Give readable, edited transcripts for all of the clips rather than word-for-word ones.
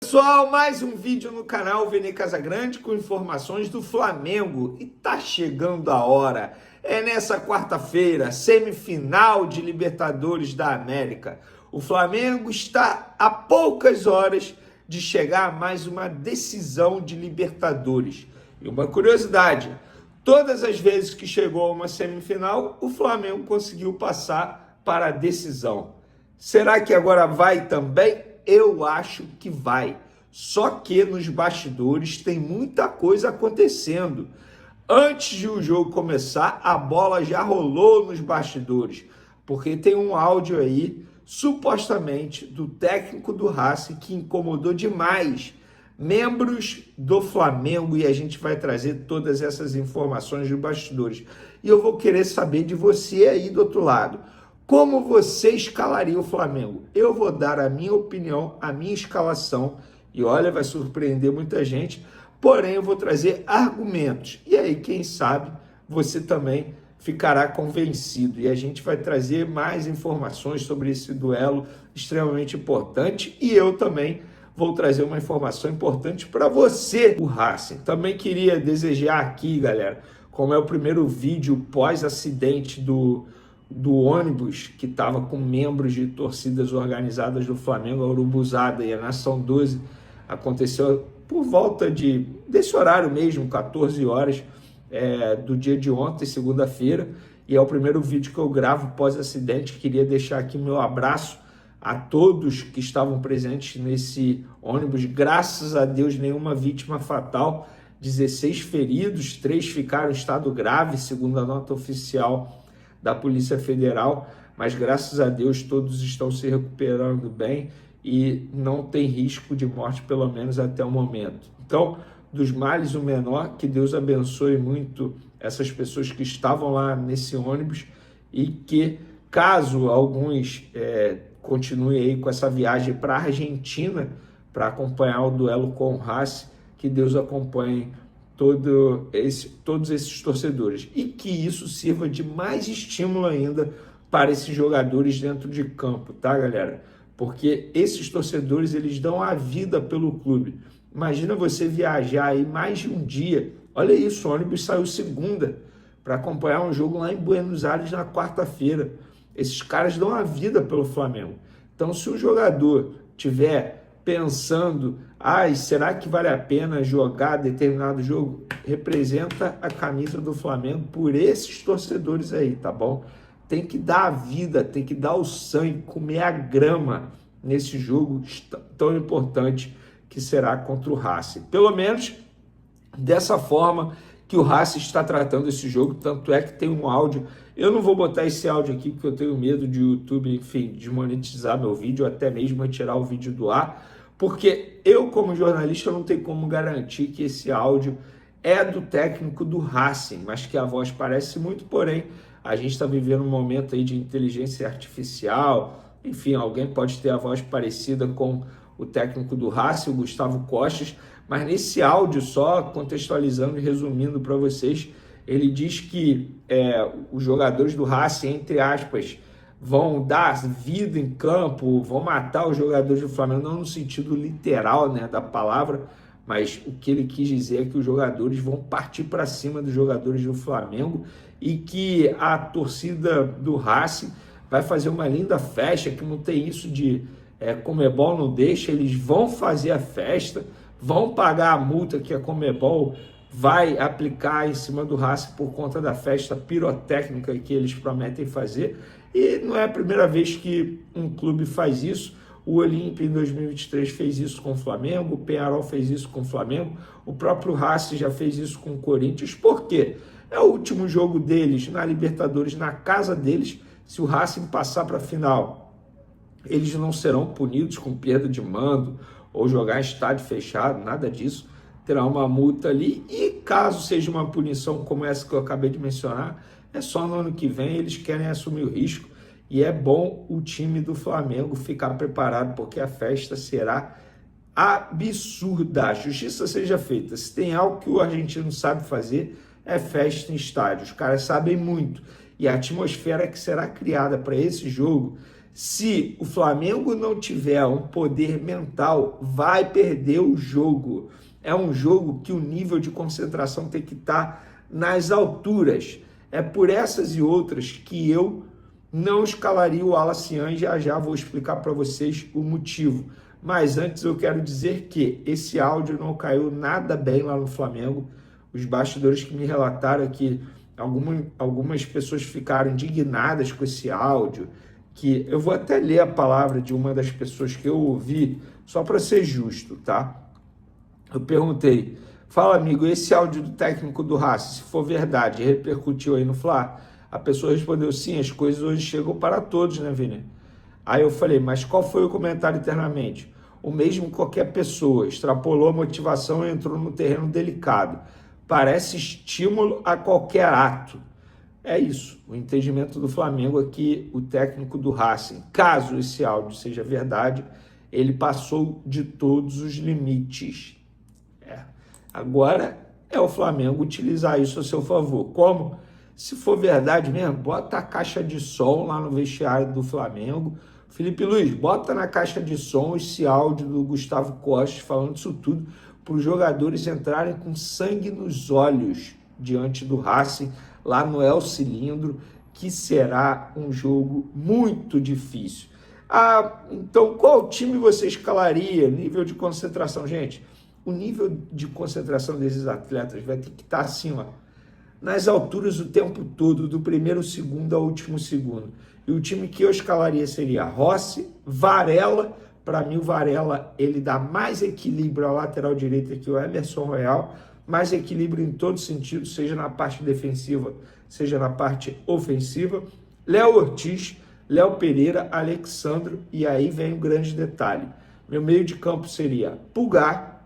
pessoal, mais um vídeo no canal Vene Casagrande com informações do Flamengo e tá chegando a hora. É nessa quarta-feira, semifinal de Libertadores da América. O Flamengo está a poucas horas de chegar a mais uma decisão de Libertadores. E uma curiosidade, todas as vezes que chegou a uma semifinal, o Flamengo conseguiu passar para a decisão. Será que agora vai também? Eu acho que vai, só que nos bastidores tem muita coisa acontecendo. Antes de o jogo começar, a bola já rolou nos bastidores, porque tem um áudio aí, supostamente, do técnico do Racing que incomodou demais membros do Flamengo e a gente vai trazer todas essas informações dos bastidores. E eu vou querer saber de você aí do outro lado. Como você escalaria o Flamengo? Eu vou dar a minha opinião, a minha escalação, e olha, vai surpreender muita gente, porém eu vou trazer argumentos. E aí, quem sabe, você também ficará convencido. E a gente vai trazer mais informações sobre esse duelo extremamente importante, e eu também vou trazer uma informação importante para você, o Racing. Também queria desejar aqui, galera, como é o primeiro vídeo pós-acidente do ônibus que estava com membros de torcidas organizadas do Flamengo, a Urubuzada e a Nação 12, aconteceu por volta desse horário mesmo, 14 horas do dia de ontem, segunda-feira, e é o primeiro vídeo que eu gravo pós-acidente. Queria deixar aqui meu abraço a todos que estavam presentes nesse ônibus. Graças a Deus, nenhuma vítima fatal, 16 feridos, 3 ficaram em estado grave, segundo a nota oficial da Polícia Federal, mas graças a Deus todos estão se recuperando bem e não tem risco de morte, pelo menos até o momento. Então, dos males o menor, que Deus abençoe muito essas pessoas que estavam lá nesse ônibus e que, caso alguns continuem aí com essa viagem para a Argentina para acompanhar o duelo com o Racing, que Deus acompanhe todos esses torcedores e que isso sirva de mais estímulo ainda para esses jogadores dentro de campo, tá, galera? Porque esses torcedores, eles dão a vida pelo clube. Imagina você viajar aí mais de um dia, olha isso, o ônibus saiu segunda para acompanhar um jogo lá em Buenos Aires na quarta-feira. Esses caras dão a vida pelo Flamengo. Então, se o jogador tiver pensando, será que vale a pena jogar determinado jogo? Representa a camisa do Flamengo por esses torcedores aí, tá bom? Tem que dar a vida, tem que dar o sangue, comer a grama nesse jogo tão importante que será contra o Racing. Pelo menos dessa forma que o Racing está tratando esse jogo, tanto é que tem um áudio. Eu não vou botar esse áudio aqui porque eu tenho medo de YouTube, enfim, desmonetizar meu vídeo, ou até mesmo tirar o vídeo do ar, porque eu, como jornalista, não tenho como garantir que esse áudio é do técnico do Racing, mas que a voz parece muito, porém, a gente está vivendo um momento aí de inteligência artificial, enfim, alguém pode ter a voz parecida com o técnico do Racing, o Gustavo Costas, mas nesse áudio, só contextualizando e resumindo para vocês, ele diz que os jogadores do Racing, entre aspas, vão dar vida em campo, vão matar os jogadores do Flamengo, não no sentido literal, né, da palavra, mas o que ele quis dizer é que os jogadores vão partir para cima dos jogadores do Flamengo e que a torcida do Racing vai fazer uma linda festa, que não tem isso de Conmebol não deixa, eles vão fazer a festa, vão pagar a multa que a Conmebol vai aplicar em cima do Racing por conta da festa pirotécnica que eles prometem fazer. E não é a primeira vez que um clube faz isso. O Olímpia em 2023 fez isso com o Flamengo, o Peñarol fez isso com o Flamengo, o próprio Racing já fez isso com o Corinthians. Por quê? É o último jogo deles na Libertadores, na casa deles. Se o Racing passar para a final, eles não serão punidos com perda de mando ou jogar em estádio fechado, nada disso. Terá uma multa ali e caso seja uma punição como essa que eu acabei de mencionar, é só no ano que vem. Eles querem assumir o risco e é bom o time do Flamengo ficar preparado, porque a festa será absurda. A justiça seja feita. Se tem algo que o argentino sabe fazer, é festa em estádio. Os caras sabem muito. E a atmosfera que será criada para esse jogo Se o Flamengo não tiver um poder mental, vai perder o jogo. É um jogo que o nível de concentração tem que estar nas alturas. É por essas e outras que eu não escalaria o Alacian, já vou explicar para vocês o motivo. Mas antes eu quero dizer que esse áudio não caiu nada bem lá no Flamengo. Os bastidores que me relataram que algumas pessoas ficaram indignadas com esse áudio, que eu vou até ler a palavra de uma das pessoas que eu ouvi, só para ser justo, tá? Eu perguntei, fala amigo, esse áudio do técnico do Racing, se for verdade, repercutiu aí no Fla? A pessoa respondeu, sim, as coisas hoje chegam para todos, né, Vini? Aí eu falei, mas qual foi o comentário internamente? O mesmo qualquer pessoa, extrapolou a motivação e entrou no terreno delicado. Parece estímulo a qualquer ato. É isso, o entendimento do Flamengo é que o técnico do Racing, caso esse áudio seja verdade, ele passou de todos os limites. Agora é o Flamengo utilizar isso a seu favor. Como? Se for verdade mesmo, bota a caixa de som lá no vestiário do Flamengo. Felipe Luiz, bota na caixa de som esse áudio do Gustavo Costa falando isso tudo para os jogadores entrarem com sangue nos olhos diante do Racing, lá no El Cilindro, que será um jogo muito difícil. Então, qual time você escalaria? Nível de concentração, gente? O nível de concentração desses atletas vai ter que estar assim, ó, nas alturas o tempo todo, do primeiro segundo ao último segundo. E o time que eu escalaria seria Rossi, Varela. Para mim, o Varela ele dá mais equilíbrio à lateral direita que o Emerson Royal, mais equilíbrio em todo sentido, seja na parte defensiva, seja na parte ofensiva. Léo Ortiz, Léo Pereira, Alexandro, e aí vem um grande detalhe. Meu meio de campo seria Pulgar,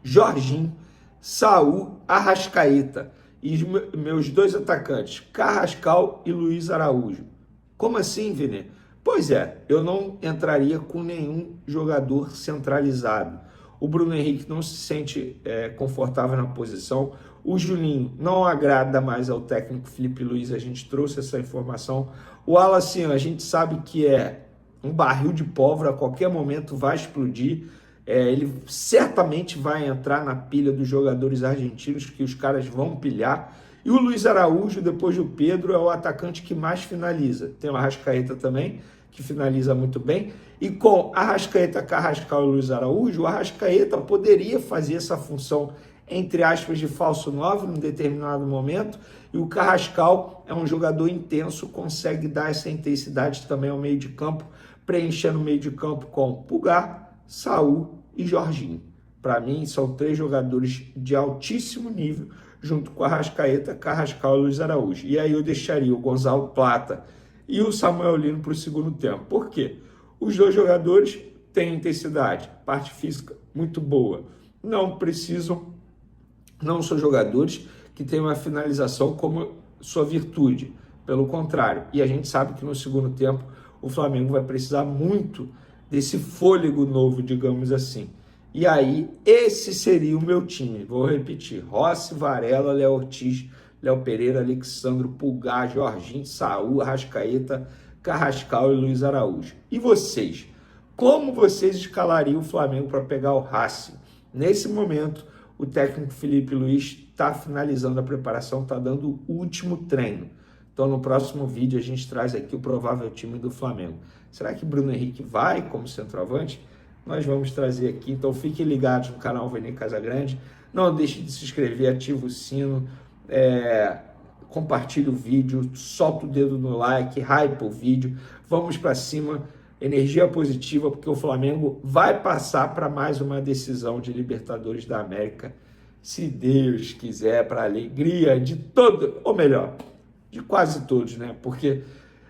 Jorginho, Saul, Arrascaeta. E meus dois atacantes, Carrascal e Luiz Araújo. Como assim, Vini? Pois é, eu não entraria com nenhum jogador centralizado. O Bruno Henrique não se sente confortável na posição. O Juninho não agrada mais ao técnico Felipe Luiz, a gente trouxe essa informação. O Alacian, a gente sabe que é um barril de pólvora, a qualquer momento vai explodir. Ele certamente vai entrar na pilha dos jogadores argentinos, que os caras vão pilhar. E o Luiz Araújo, depois do Pedro, é o atacante que mais finaliza. Tem o Arrascaeta também, que finaliza muito bem. E com Arrascaeta, Carrascal e Luiz Araújo, o Arrascaeta poderia fazer essa função, entre aspas, de falso 9 num determinado momento. E o Carrascal é um jogador intenso, consegue dar essa intensidade também ao meio de campo, preenchendo o meio de campo com Pulgar, Saul e Jorginho. Para mim, são três jogadores de altíssimo nível, junto com a Arrascaeta, Carrascal e Luiz Araújo. E aí eu deixaria o Gonzalo Plata e o Samuel Lino para o segundo tempo. Por quê? Os dois jogadores têm intensidade, parte física muito boa. Não são jogadores que têm uma finalização como sua virtude. Pelo contrário. E a gente sabe que no segundo tempo o Flamengo vai precisar muito desse fôlego novo, digamos assim. E aí, esse seria o meu time. Vou repetir. Rossi, Varela, Léo Ortiz, Léo Pereira, Alexandro, Pulgar, Jorginho, Saul, Arrascaeta, Carrascal e Luiz Araújo. E vocês? Como vocês escalariam o Flamengo para pegar o Racing? Nesse momento, o técnico Felipe Luiz está finalizando a preparação, está dando o último treino. Então, no próximo vídeo, a gente traz aqui o provável time do Flamengo. Será que Bruno Henrique vai como centroavante? Nós vamos trazer aqui. Então, fiquem ligados no canal Vene Casagrande. Não deixe de se inscrever, ativa o sino, compartilhe o vídeo, solta o dedo no like, hype o vídeo. Vamos para cima, energia positiva, porque o Flamengo vai passar para mais uma decisão de Libertadores da América, se Deus quiser, para a alegria de todo, ou melhor, de quase todos, né? Porque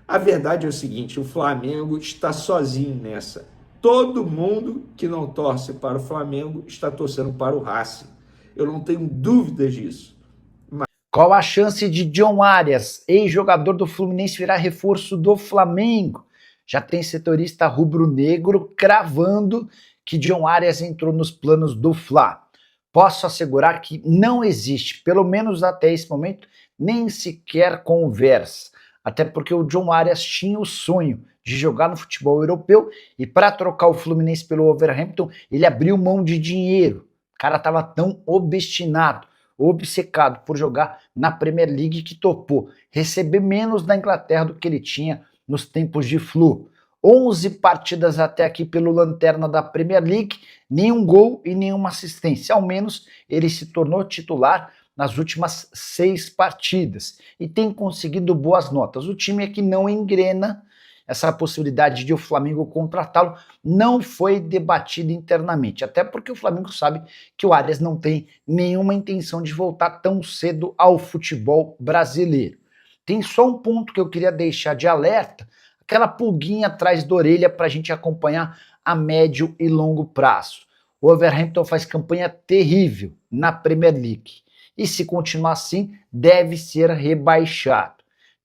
a verdade é o seguinte, o Flamengo está sozinho nessa. Todo mundo que não torce para o Flamengo está torcendo para o Racing. Eu não tenho dúvidas disso. Qual a chance de John Arias, ex-jogador do Fluminense, virar reforço do Flamengo? Já tem setorista rubro-negro cravando que John Arias entrou nos planos do Fla. Posso assegurar que não existe, pelo menos até esse momento, nem sequer conversa. até porque o John Arias tinha o sonho de jogar no futebol europeu e para trocar o Fluminense pelo Wolverhampton, ele abriu mão de dinheiro. O cara estava tão obcecado por jogar na Premier League que topou receber menos da Inglaterra do que ele tinha nos tempos de Flu. 11 partidas até aqui pelo Lanterna da Premier League, nenhum gol e nenhuma assistência. Ao menos ele se tornou titular nas últimas 6 partidas e tem conseguido boas notas. O time é que não engrena. Essa possibilidade de o Flamengo contratá-lo não foi debatida internamente, até porque o Flamengo sabe que o Arias não tem nenhuma intenção de voltar tão cedo ao futebol brasileiro. Tem só um ponto que eu queria deixar de alerta, aquela pulguinha atrás da orelha para a gente acompanhar a médio e longo prazo. O Wolverhampton faz campanha terrível na Premier League e se continuar assim, deve ser rebaixado.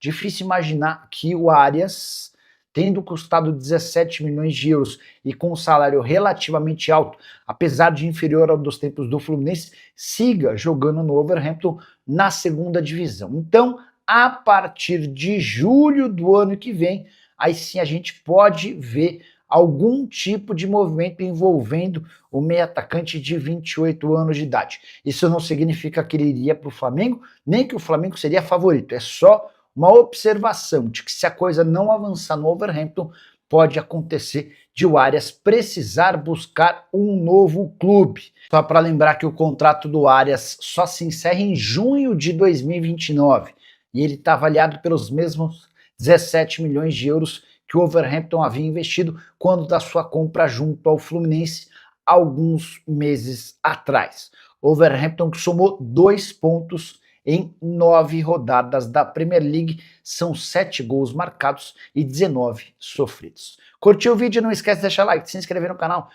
Difícil imaginar que o Arias, tendo custado 17 milhões de euros e com um salário relativamente alto, apesar de inferior ao dos tempos do Fluminense, siga jogando no Wolverhampton na segunda divisão. Então, a partir de julho do ano que vem, aí sim a gente pode ver algum tipo de movimento envolvendo o meio atacante de 28 anos de idade. Isso não significa que ele iria para o Flamengo, nem que o Flamengo seria favorito, é só uma observação de que se a coisa não avançar no Wolverhampton, pode acontecer de o Arias precisar buscar um novo clube. Só para lembrar que o contrato do Arias só se encerra em junho de 2029 e ele está avaliado pelos mesmos 17 milhões de euros que o Wolverhampton havia investido quando da sua compra junto ao Fluminense alguns meses atrás. O Wolverhampton que somou 2 pontos em 9 rodadas da Premier League, são 7 gols marcados e 19 sofridos. Curtiu o vídeo? Não esquece de deixar like, se inscrever no canal.